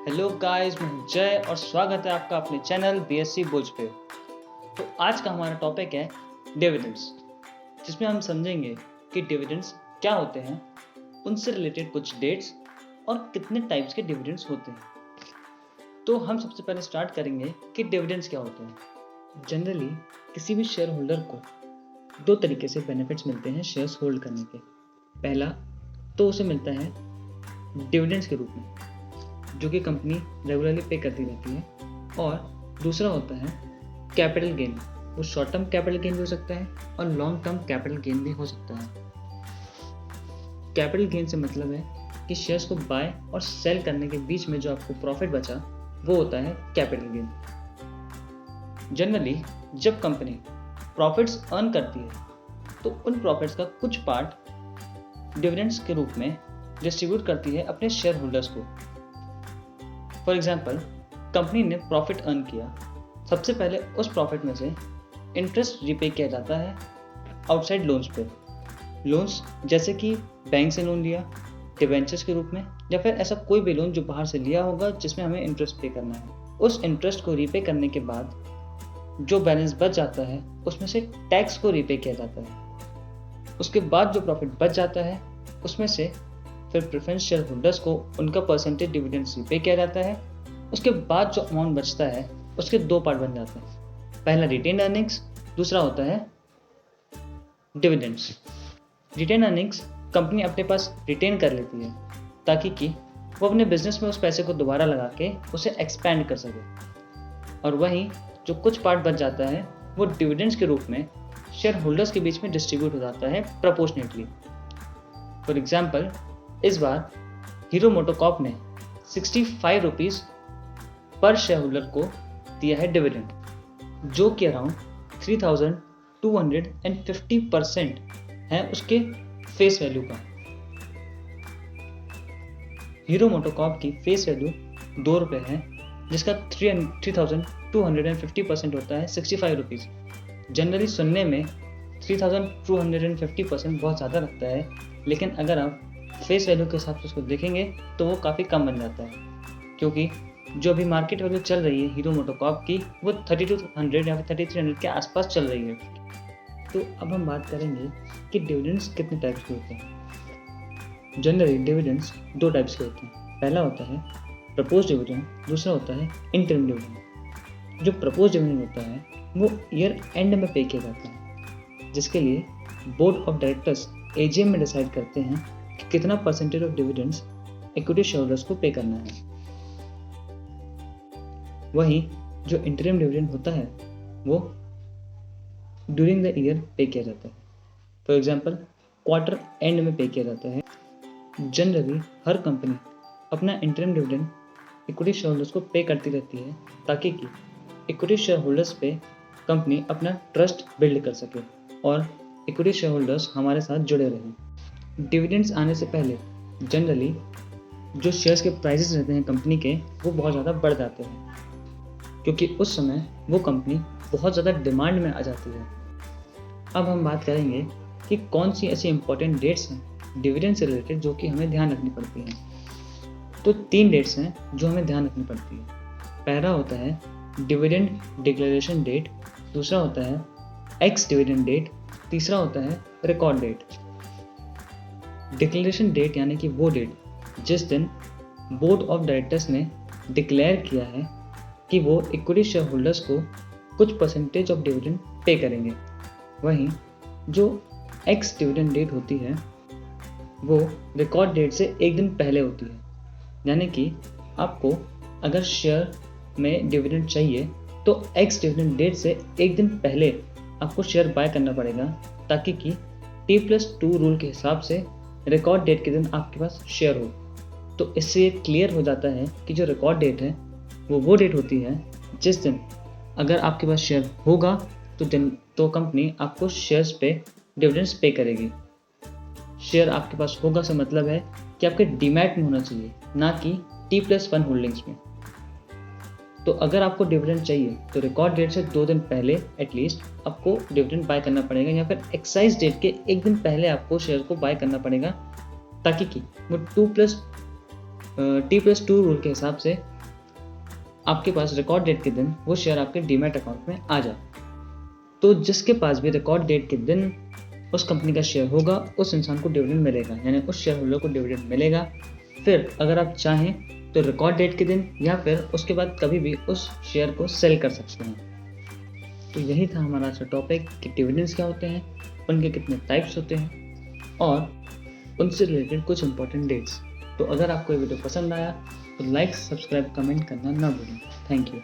Hello guys, मैं हूं जय और स्वागत है आपका अपने चैनल बीएससी बोझ पे। तो आज का हमारा टॉपिक है डिविडेंड्स, जिसमें हम समझेंगे कि डिविडेंड्स क्या होते हैं, उनसे रिलेटेड कुछ डेट्स और कितने टाइप्स के डिविडेंड्स होते हैं। तो हम सबसे पहले स्टार्ट करेंगे कि डिविडेंड्स क्या होते हैं। जनरली किसी भी शेयर होल्डर को दो तरीके से बेनिफिट्स मिलते हैं शेयर्स होल्ड करने के। पहला तो उसे मिलता है डिविडेंड्स के रूप में, जो कि कंपनी रेगुलरली पे करती रहती है, और दूसरा होता है कैपिटल गेन। वो शॉर्ट टर्म कैपिटल गेन भी हो सकता है और लॉन्ग टर्म कैपिटल गेन भी हो सकता है। कैपिटल गेन से मतलब है कि शेयर्स को बाय और सेल करने के बीच में जो आपको प्रॉफिट बचा वो होता है कैपिटल गेन। जनरली जब कंपनी प्रॉफिट्स अर्न करती है तो उन प्रॉफिट्स का कुछ पार्ट डिविडेंड्स के रूप में डिस्ट्रीब्यूट करती है अपने शेयर होल्डर्स को। फॉर एग्जाम्पल, कंपनी ने प्रॉफिट अर्न किया, सबसे पहले उस प्रॉफिट में से इंटरेस्ट रिपे किया जाता है आउटसाइड लोन्स पे। लोन्स जैसे कि बैंक से लोन लिया, डिबेंचर्स के रूप में, या फिर ऐसा कोई भी लोन जो बाहर से लिया होगा जिसमें हमें इंटरेस्ट पे करना है। उस इंटरेस्ट को रिपे करने के बाद जो बैलेंस बच जाता है उसमें से टैक्स को रिपे किया जाता है। उसके बाद जो प्रॉफिट बच जाता है उसमें से फिर प्रेफरेंस शेयर होल्डर्स को उनका परसेंटेज डिविडेंड्स रिपे किया जाता है। उसके बाद जो अमाउंट बचता है उसके दो पार्ट बन जाते हैं। पहला रिटेन अर्निंग्स, दूसरा होता है डिविडेंड्स। रिटेन अर्निंग्स कंपनी अपने पास रिटेन कर लेती है ताकि कि वो अपने बिजनेस में उस पैसे को दोबारा लगा के उसे एक्सपैंड कर सके, और वहीं जो कुछ पार्ट बच जाता है वो डिविडेंड्स के रूप में शेयर होल्डर्स के बीच में डिस्ट्रीब्यूट हो जाता है प्रोपोर्शनेटली। फॉर एग्जाम्पल, इस बार हीरो मोटोकॉर्प ने 65 रुपीज़ पर शेयर होल्डर को दिया है डिविडेंड, जो कि अराउंड 3250% है उसके फेस वैल्यू का। हीरो मोटोकॉर्प की फेस वैल्यू 2 रुपये है, जिसका 3250% होता है 65 रुपीज़। जनरली सुनने में 3250% बहुत ज़्यादा लगता है, लेकिन अगर आप फेस वैल्यू के हिसाब से उसको देखेंगे तो वो काफ़ी कम बन जाता है, क्योंकि जो अभी मार्केट वैल्यू चल रही है हीरो मोटोकॉर्प की वो 3200 या फिर 3300 के आसपास चल रही है। तो अब हम बात करेंगे कि डिविडेंड्स कितने टाइप्स के होते हैं। जनरली डिविडेंड्स दो टाइप्स के होते हैं। पहला होता है प्रपोज डिविडेंड, दूसरा होता है इंटरिम डिविडेंड। जो प्रपोज डिविडेंड होता है वो ईयर एंड में पे किया जाता है, जिसके लिए बोर्ड ऑफ डायरेक्टर्स एजीएम में डिसाइड करते हैं कि कितना percentage of dividends equity shareholders को पे करना है। वहीं जो इंटरिम डिविडेंड होता है वो ड्यूरिंग द ईयर पे किया जाता है। फॉर एग्जांपल, क्वार्टर एंड में पे किया जाता है। जनरली हर कंपनी अपना इंटरिम डिविडेंड इक्विटी शेयरहोल्डर्स को पे करती रहती है ताकि कि इक्विटी शेयरहोल्डर्स पे कंपनी अपना ट्रस्ट बिल्ड कर सके और इक्विटी शेयरहोल्डर्स हमारे साथ जुड़े रहें। डिविडेंड्स आने से पहले जनरली जो शेयर्स के प्राइसेस रहते हैं कंपनी के वो बहुत ज़्यादा बढ़ जाते हैं, क्योंकि उस समय वो कंपनी बहुत ज़्यादा डिमांड में आ जाती है। अब हम बात करेंगे कि कौन सी ऐसी इंपॉर्टेंट डेट्स हैं डिविडेंड से रिलेटेड जो कि हमें ध्यान रखनी पड़ती हैं। तो 3 डेट्स हैं जो हमें ध्यान रखनी पड़ती है। पहला होता है डिविडेंड डिक्लेरेशन डेट, दूसरा होता है एक्स डिविडेंड डेट, तीसरा होता है रिकॉर्ड डेट। डिक्लेरेशन डेट यानी कि वो डेट जिस दिन बोर्ड ऑफ डायरेक्टर्स ने डिक्लेयर किया है कि वो इक्विटी शेयर होल्डर्स को कुछ परसेंटेज ऑफ डिविडेंड पे करेंगे। वहीं जो एक्स डिविडेंड डेट होती है वो रिकॉर्ड डेट से एक दिन पहले होती है, यानी कि आपको अगर शेयर में डिविडेंड चाहिए तो एक्स डिविडेंड डेट से एक दिन पहले आपको शेयर बाय करना पड़ेगा, ताकि कि T+2 रूल के हिसाब से रिकॉर्ड डेट के दिन आपके पास शेयर हो। तो इससे ये क्लियर हो जाता है कि जो रिकॉर्ड डेट है वो डेट होती है जिस दिन अगर आपके पास शेयर होगा तो कंपनी आपको शेयर्स पे डिविडेंड्स पे करेगी। शेयर आपके पास होगा से मतलब है कि आपके डीमैट में होना चाहिए, ना कि T+1 होल्डिंग्स में। तो अगर आपको डिविडेंड चाहिए तो रिकॉर्ड डेट से 2 दिन पहले एटलीस्ट आपको डिविडेंड बाय करना पड़ेगा, या फिर एक्साइज डेट के एक दिन पहले आपको शेयर को बाय करना पड़ेगा, ताकि कि वो T+2 रूल के हिसाब से आपके पास रिकॉर्ड डेट के दिन वो शेयर आपके डीमैट अकाउंट में आ जाए। तो जिसके पास भी रिकॉर्ड डेट के दिन उस कंपनी का शेयर होगा, उस इंसान को डिविडेंड मिलेगा, यानी उस शेयर होल्डर को डिविडेंड मिलेगा। फिर अगर आप चाहें तो रिकॉर्ड डेट के दिन या फिर उसके बाद कभी भी उस शेयर को सेल कर सकते हैं। तो यही था हमारा आज का टॉपिक कि डिविडेंड्स क्या होते हैं, उनके कितने टाइप्स होते हैं और उनसे रिलेटेड कुछ इंपॉर्टेंट डेट्स। तो अगर आपको ये वीडियो पसंद आया तो लाइक, सब्सक्राइब, कमेंट करना ना भूलें। Thank you.